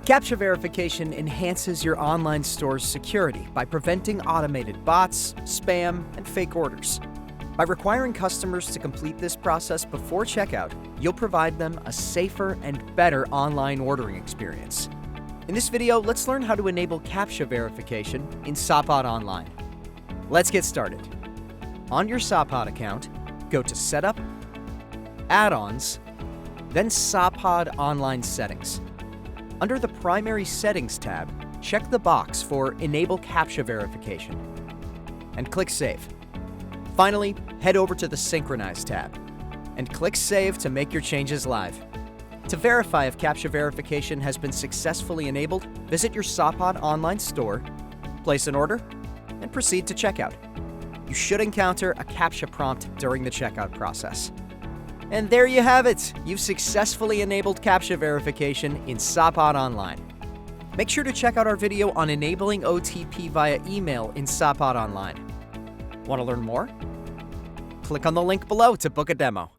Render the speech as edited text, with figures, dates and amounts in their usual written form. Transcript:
Captcha verification enhances your online store's security by preventing automated bots, spam, and fake orders. By requiring customers to complete this process before checkout, you'll provide them a safer and better online ordering experience. In this video, let's learn how to enable Captcha verification in Sapaad.Online. Let's get started. On your Sapaad account, go to Setup, Add-ons, then Sapaad.Online Settings. Under the Primary Settings tab, check the box for Enable Captcha Verification and click Save. Finally, head over to the Synchronize tab and click Save to make your changes live. To verify if Captcha verification has been successfully enabled, visit your Sapaad.Online store, place an order, and proceed to checkout. You should encounter a Captcha prompt during the checkout process. And there you have it! You've successfully enabled Captcha verification in Sapaad.Online. Make sure to check out our video on enabling OTP via email in Sapaad.Online. Want to learn more? Click on the link below to book a demo.